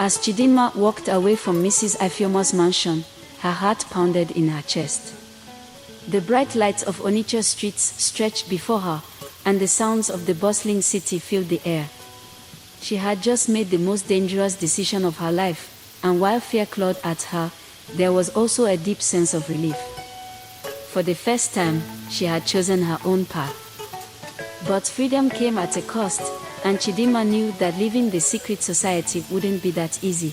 As Chidinma walked away from Mrs. Ifeoma's mansion, her heart pounded in her chest. The bright lights of Onitsha streets stretched before her, and the sounds of the bustling city filled the air. She had just made the most dangerous decision of her life, and while fear clawed at her, there was also a deep sense of relief. For the first time, she had chosen her own path. But freedom came at a cost, and Chidinma knew that leaving the secret society wouldn't be that easy.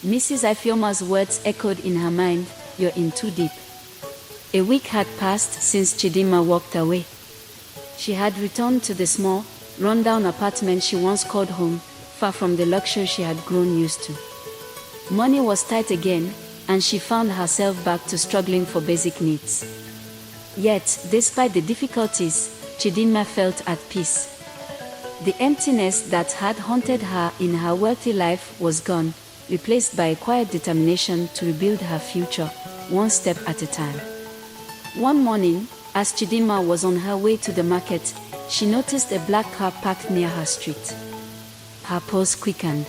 Mrs. Ifeoma's words echoed in her mind, "You're in too deep." A week had passed since Chidinma walked away. She had returned to the small, run-down apartment she once called home, far from the luxury she had grown used to. Money was tight again, and she found herself back to struggling for basic needs. Yet, despite the difficulties, Chidinma felt at peace. The emptiness that had haunted her in her wealthy life was gone, replaced by a quiet determination to rebuild her future, one step at a time. One morning, as Chidinma was on her way to the market, she noticed a black car parked near her street. Her pulse quickened.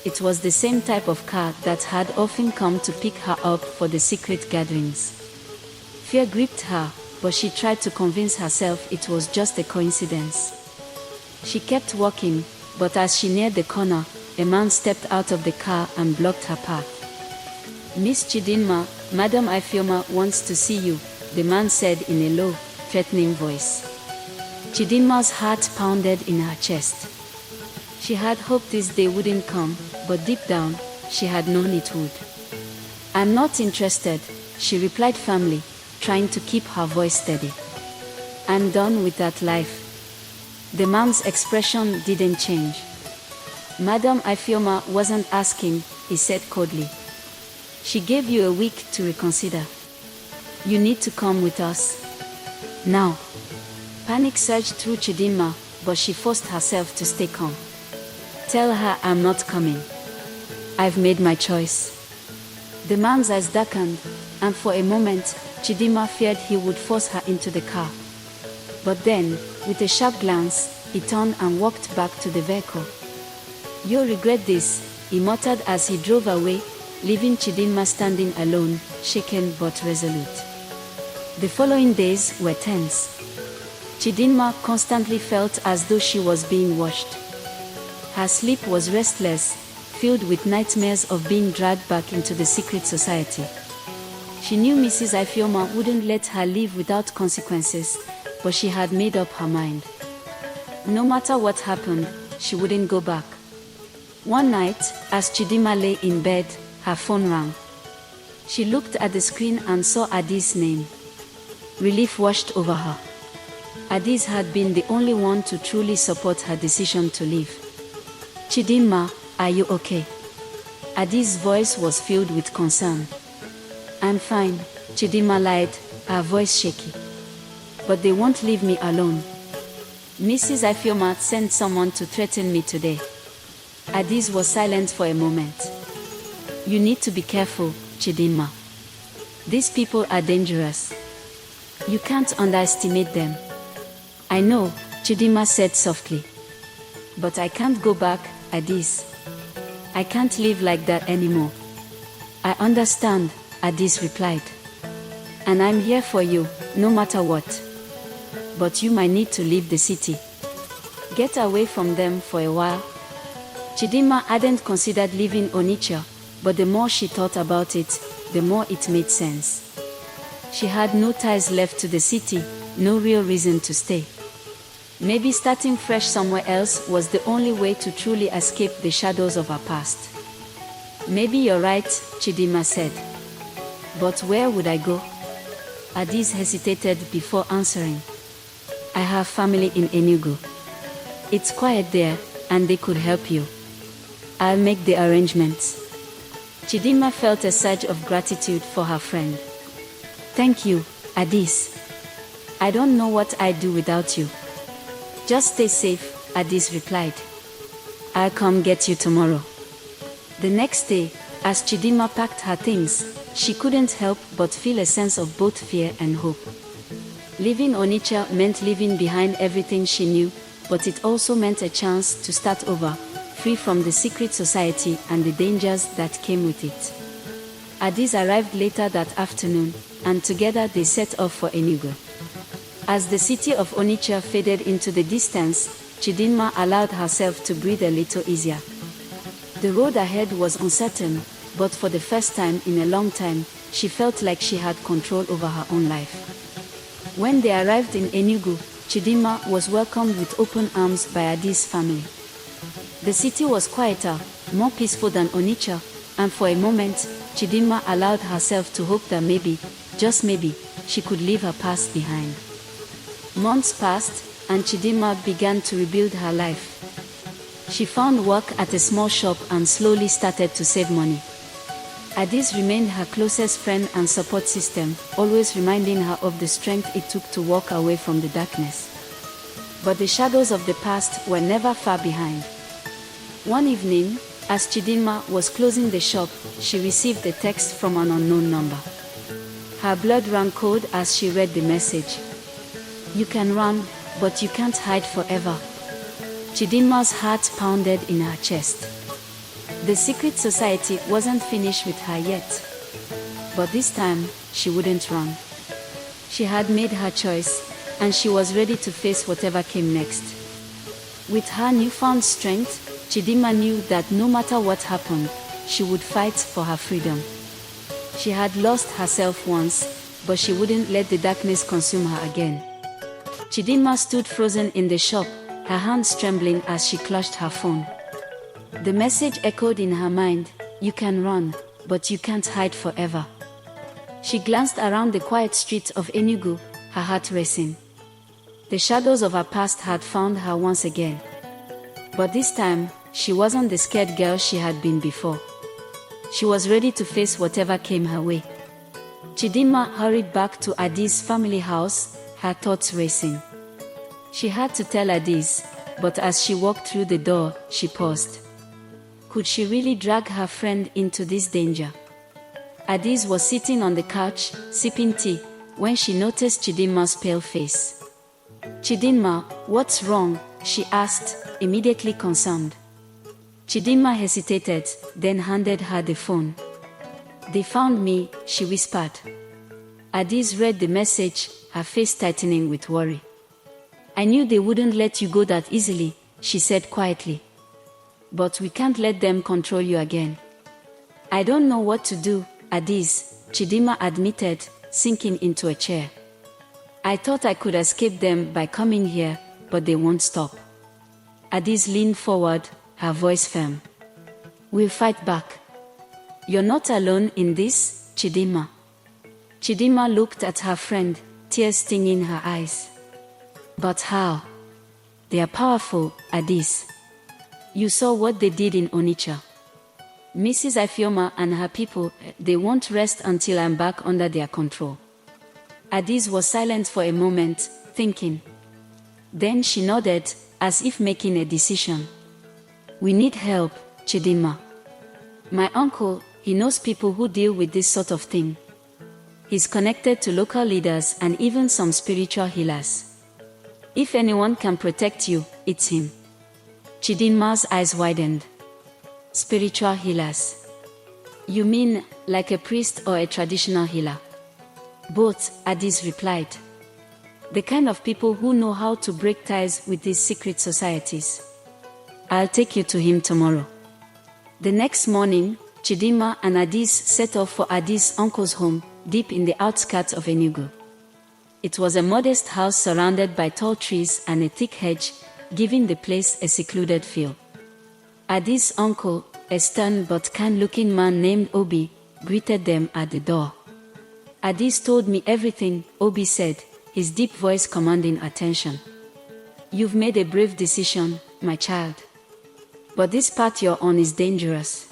It was the same type of car that had often come to pick her up for the secret gatherings. Fear gripped her, but she tried to convince herself it was just a coincidence. She kept walking, but as she neared the corner, a man stepped out of the car and blocked her path. "Miss Chidinma, Madam Ifeoma wants to see you," the man said in a low, threatening voice. Chidinma's heart pounded in her chest. She had hoped this day wouldn't come, but deep down, she had known it would. "I'm not interested," she replied firmly, trying to keep her voice steady. "I'm done with that life." The man's expression didn't change. "Madam Ifeoma wasn't asking," he said coldly. "She gave you a week to reconsider. You need to come with us now." Panic surged through Chidinma, but she forced herself to stay calm. "Tell her I'm not coming. I've made my choice." The man's eyes darkened, and for a moment, Chidinma feared he would force her into the car. But then, with a sharp glance, he turned and walked back to the vehicle. "You'll regret this," he muttered as he drove away, leaving Chidinma standing alone, shaken but resolute. The following days were tense. Chidinma constantly felt as though she was being watched. Her sleep was restless, filled with nightmares of being dragged back into the secret society. She knew Mrs. Ifeoma wouldn't let her leave without consequences, but she had made up her mind. No matter what happened, she wouldn't go back. One night, as Chidinma lay in bed, her phone rang. She looked at the screen and saw Adi's name. Relief washed over her. Adiz had been the only one to truly support her decision to leave. "Chidinma, are you okay?" Adiz's voice was filled with concern. "I'm fine," Chidinma lied, her voice shaky. "But they won't leave me alone. Mrs. Ifeoma sent someone to threaten me today." Adiz was silent for a moment. "You need to be careful, Chidinma. These people are dangerous. You can't underestimate them." "I know," Chidinma said softly. "But I can't go back, Adiz. I can't live like that anymore." "I understand," Adiz replied. "And I'm here for you, no matter what. But you might need to leave the city. Get away from them for a while." Chidinma hadn't considered leaving Onitsha, but the more she thought about it, the more it made sense. She had no ties left to the city, no real reason to stay. Maybe starting fresh somewhere else was the only way to truly escape the shadows of her past. "Maybe you're right," Chidinma said. "But where would I go?" Adiz hesitated before answering. "I have family in Enugu. It's quiet there, and they could help you. I'll make the arrangements." Chidinma felt a surge of gratitude for her friend. "Thank you, Adiz. I don't know what I'd do without you." "Just stay safe," Adiz replied. "I'll come get you tomorrow." The next day, as Chidinma packed her things, she couldn't help but feel a sense of both fear and hope. Leaving Onitsha meant leaving behind everything she knew, but it also meant a chance to start over, free from the secret society and the dangers that came with it. Addis arrived later that afternoon, and together they set off for Enugu. As the city of Onitsha faded into the distance, Chidinma allowed herself to breathe a little easier. The road ahead was uncertain, but for the first time in a long time, she felt like she had control over her own life. When they arrived in Enugu, Chidinma was welcomed with open arms by Addis' family. The city was quieter, more peaceful than Onitsha, and for a moment, Chidinma allowed herself to hope that maybe, just maybe, she could leave her past behind. Months passed, and Chidinma began to rebuild her life. She found work at a small shop and slowly started to save money. Addis remained her closest friend and support system, always reminding her of the strength it took to walk away from the darkness. But the shadows of the past were never far behind. One evening, as Chidinma was closing the shop, she received a text from an unknown number. Her blood ran cold as she read the message. "You can run, but you can't hide forever." Chidinma's heart pounded in her chest. The secret society wasn't finished with her yet. But this time, she wouldn't run. She had made her choice, and she was ready to face whatever came next. With her newfound strength, Chidinma knew that no matter what happened, she would fight for her freedom. She had lost herself once, but she wouldn't let the darkness consume her again. Chidinma stood frozen in the shop, her hands trembling as she clutched her phone. The message echoed in her mind, "You can run, but you can't hide forever." She glanced around the quiet streets of Enugu, her heart racing. The shadows of her past had found her once again. But this time, she wasn't the scared girl she had been before. She was ready to face whatever came her way. Chidinma hurried back to Addis' family house, her thoughts racing. She had to tell Addis, but as she walked through the door, she paused. Could she really drag her friend into this danger? Addis was sitting on the couch, sipping tea, when she noticed Chidinma's pale face. "Chidinma, what's wrong?" she asked, immediately concerned. Chidinma hesitated, then handed her the phone. "They found me," she whispered. Addis read the message, her face tightening with worry. "I knew they wouldn't let you go that easily," she said quietly. "But we can't let them control you again." "I don't know what to do, Addis," Chidinma admitted, sinking into a chair. "I thought I could escape them by coming here, but they won't stop." Addis leaned forward, her voice firm. "We'll fight back. You're not alone in this, Chidinma." Chidinma looked at her friend, tears stinging her eyes. "But how? They are powerful, Addis. You saw what they did in Onitsha. Mrs. Ifeoma and her people, they won't rest until I'm back under their control." Addis was silent for a moment, thinking. Then she nodded, as if making a decision. "We need help, Chidinma. My uncle, he knows people who deal with this sort of thing. He's connected to local leaders and even some spiritual healers. If anyone can protect you, it's him." Chidinma's eyes widened. "Spiritual healers? You mean, like a priest or a traditional healer?" "Both," Addis replied. "The kind of people who know how to break ties with these secret societies. I'll take you to him tomorrow." The next morning, Chidinma and Addis set off for Addis' uncle's home, deep in the outskirts of Enugu. It was a modest house surrounded by tall trees and a thick hedge, giving the place a secluded feel. Addis' uncle, a stern but kind-looking man named Obi, greeted them at the door. "Addis told me everything," Obi said, his deep voice commanding attention. "You've made a brave decision, my child. But this path you're on is dangerous.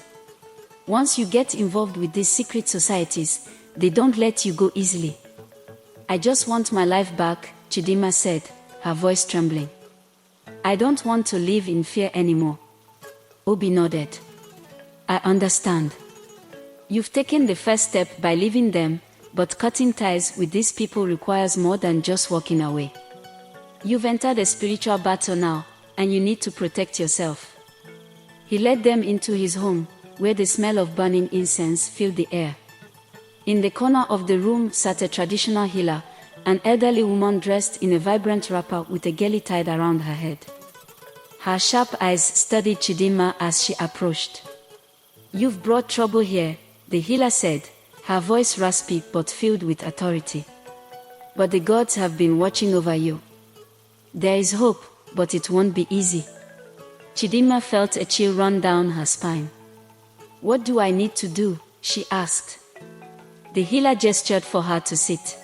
Once you get involved with these secret societies, they don't let you go easily." "I just want my life back," Chidinma said, her voice trembling. "I don't want to live in fear anymore." Obi nodded. "I understand. You've taken the first step by leaving them, but cutting ties with these people requires more than just walking away. You've entered a spiritual battle now, and you need to protect yourself." He led them into his home, where the smell of burning incense filled the air. In the corner of the room sat a traditional healer, an elderly woman dressed in a vibrant wrapper with a geli tied around her head. Her sharp eyes studied Chidinma as she approached. "You've brought trouble here," the healer said, her voice raspy but filled with authority. "But the gods have been watching over you. There is hope, but it won't be easy." Chidinma felt a chill run down her spine. "What do I need to do?" she asked. The healer gestured for her to sit.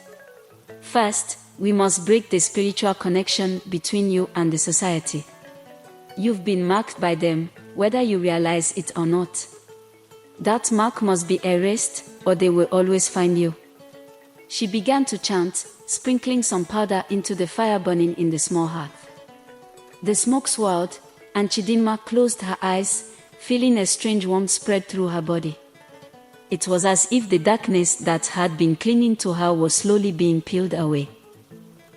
"First, we must break the spiritual connection between you and the society. You've been marked by them, whether you realize it or not. That mark must be erased, or they will always find you." She began to chant, sprinkling some powder into the fire burning in the small hearth. The smoke swirled, and Chidinma closed her eyes, feeling a strange warmth spread through her body. It was as if the darkness that had been clinging to her was slowly being peeled away.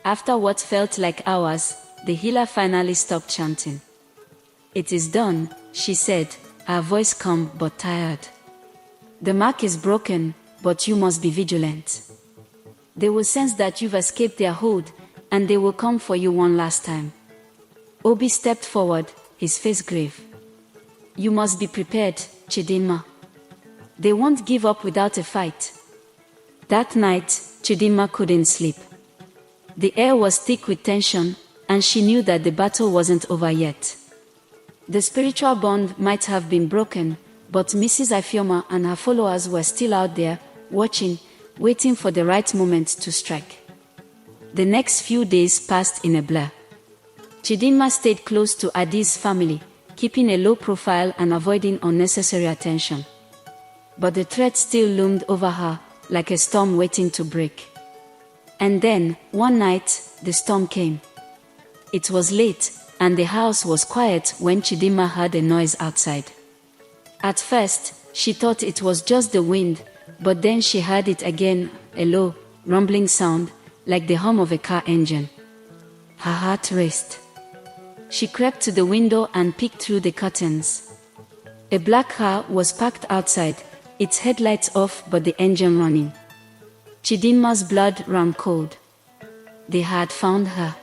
After what felt like hours, the healer finally stopped chanting. "It is done," she said, her voice calm but tired. "The mark is broken, but you must be vigilant. They will sense that you've escaped their hold, and they will come for you one last time." Obi stepped forward, his face grave. "You must be prepared, Chidinma. They won't give up without a fight." That night, Chidinma couldn't sleep. The air was thick with tension, and she knew that the battle wasn't over yet. The spiritual bond might have been broken, but Mrs. Ifeoma and her followers were still out there, watching, waiting for the right moment to strike. The next few days passed in a blur. Chidinma stayed close to Adi's family, keeping a low profile and avoiding unnecessary attention. But the threat still loomed over her, like a storm waiting to break. And then, one night, the storm came. It was late, and the house was quiet when Chidinma heard a noise outside. At first, she thought it was just the wind, but then she heard it again, a low, rumbling sound, like the hum of a car engine. Her heart raced. She crept to the window and peeked through the curtains. A black car was parked outside, its headlights off but the engine running. Chidinma's blood ran cold. They had found her.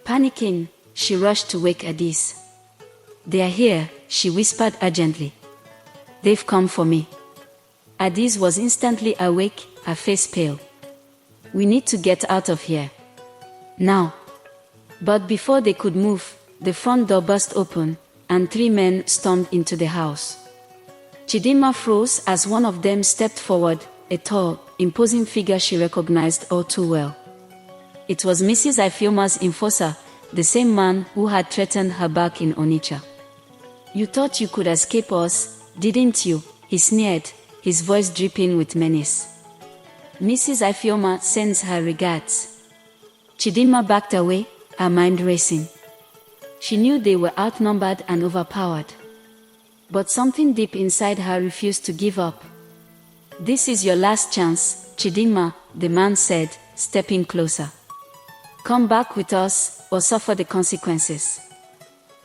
Panicking, she rushed to wake Adis. "They are here," she whispered urgently. "They've come for me." Adis was instantly awake, her face pale. "We need to get out of here. Now." But before they could move, the front door burst open, and 3 men stormed into the house. Chidinma froze as one of them stepped forward, a tall, imposing figure she recognized all too well. It was Mrs. Ifeoma's enforcer, the same man who had threatened her back in Onitsha. "You thought you could escape us, didn't you?" he sneered, his voice dripping with menace. "Mrs. Ifeoma sends her regards." Chidinma backed away, her mind racing. She knew they were outnumbered and overpowered. But something deep inside her refused to give up. "This is your last chance, Chidinma," the man said, stepping closer. "Come back with us, or suffer the consequences."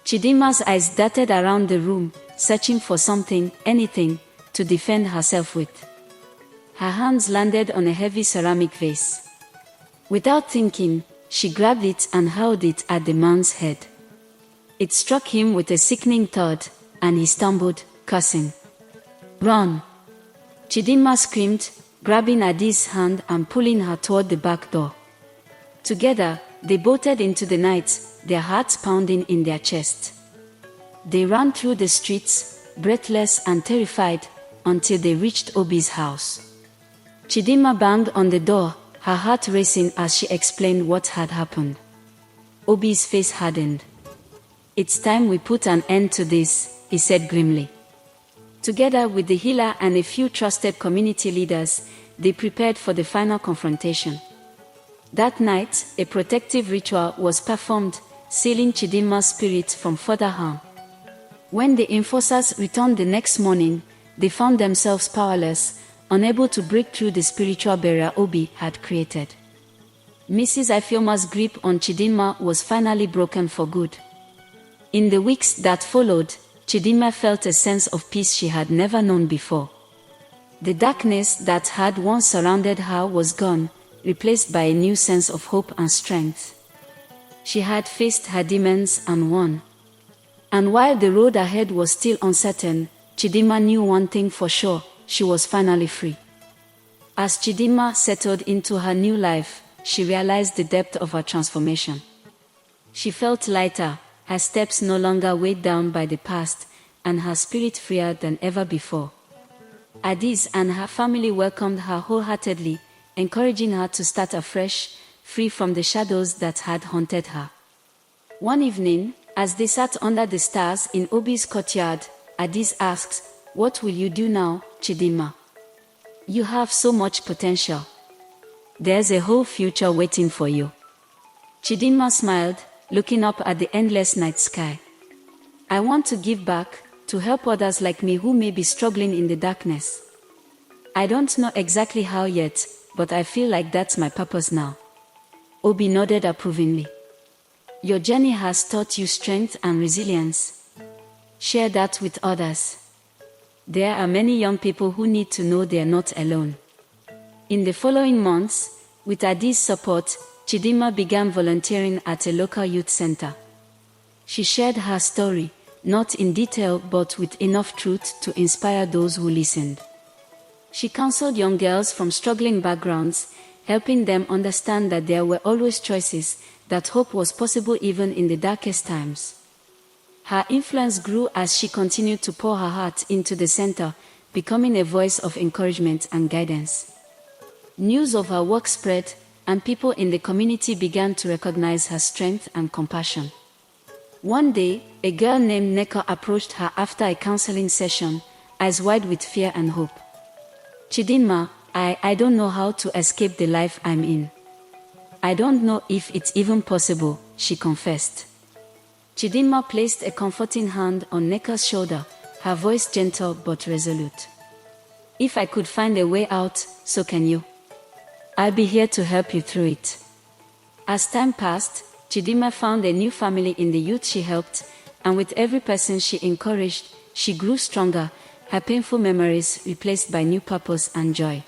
Chidinma's eyes darted around the room, searching for something, anything, to defend herself with. Her hands landed on a heavy ceramic vase. Without thinking, she grabbed it and hurled it at the man's head. It struck him with a sickening thud, and he stumbled, cursing. "Run!" Chidinma screamed, grabbing Adi's hand and pulling her toward the back door. Together, they bolted into the night, their hearts pounding in their chests. They ran through the streets, breathless and terrified, until they reached Obi's house. Chidinma banged on the door, her heart racing as she explained what had happened. Obi's face hardened. "It's time we put an end to this," he said grimly. Together with the healer and a few trusted community leaders, they prepared for the final confrontation. That night, a protective ritual was performed, sealing Chidinma's spirit from further harm. When the enforcers returned the next morning, they found themselves powerless, unable to break through the spiritual barrier Obi had created. Mrs. Ifeoma's grip on Chidinma was finally broken for good. In the weeks that followed, Chidinma felt a sense of peace she had never known before. The darkness that had once surrounded her was gone, replaced by a new sense of hope and strength. She had faced her demons and won. And while the road ahead was still uncertain, Chidinma knew one thing for sure: she was finally free. As Chidinma settled into her new life, she realized the depth of her transformation. She felt lighter, her steps no longer weighed down by the past, and her spirit freer than ever before. Adiz and her family welcomed her wholeheartedly, encouraging her to start afresh, free from the shadows that had haunted her. One evening, as they sat under the stars in Obi's courtyard, Adiz asked, "What will you do now, Chidinma? You have so much potential. There's a whole future waiting for you." Chidinma smiled, looking up at the endless night sky. "I want to give back, to help others like me who may be struggling in the darkness. I don't know exactly how yet, but I feel like that's my purpose now." Obi nodded approvingly. "Your journey has taught you strength and resilience. Share that with others. There are many young people who need to know they are not alone." In the following months, with Adiz's support, Chidinma began volunteering at a local youth center. She shared her story, not in detail but with enough truth to inspire those who listened. She counseled young girls from struggling backgrounds, helping them understand that there were always choices, that hope was possible even in the darkest times. Her influence grew as she continued to pour her heart into the center, becoming a voice of encouragement and guidance. News of her work spread, and people in the community began to recognize her strength and compassion. One day, a girl named Neko approached her after a counseling session, eyes wide with fear and hope. "Chidinma, I don't know how to escape the life I'm in. I don't know if it's even possible," she confessed. Chidinma placed a comforting hand on Neko's shoulder, her voice gentle but resolute. "If I could find a way out, so can you. I'll be here to help you through it." As time passed, Chidinma found a new family in the youth she helped, and with every person she encouraged, she grew stronger, her painful memories replaced by new purpose and joy.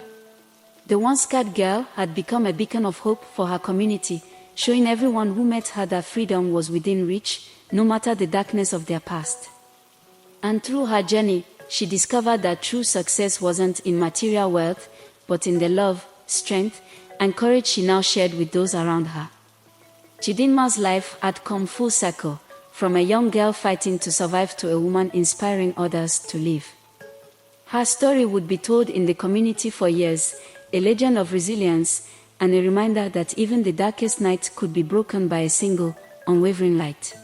The once scared girl had become a beacon of hope for her community, showing everyone who met her that freedom was within reach, no matter the darkness of their past. And through her journey, she discovered that true success wasn't in material wealth, but in the love, strength, and courage she now shared with those around her. Chidinma's life had come full circle, from a young girl fighting to survive to a woman inspiring others to live. Her story would be told in the community for years, a legend of resilience, and a reminder that even the darkest night could be broken by a single, unwavering light.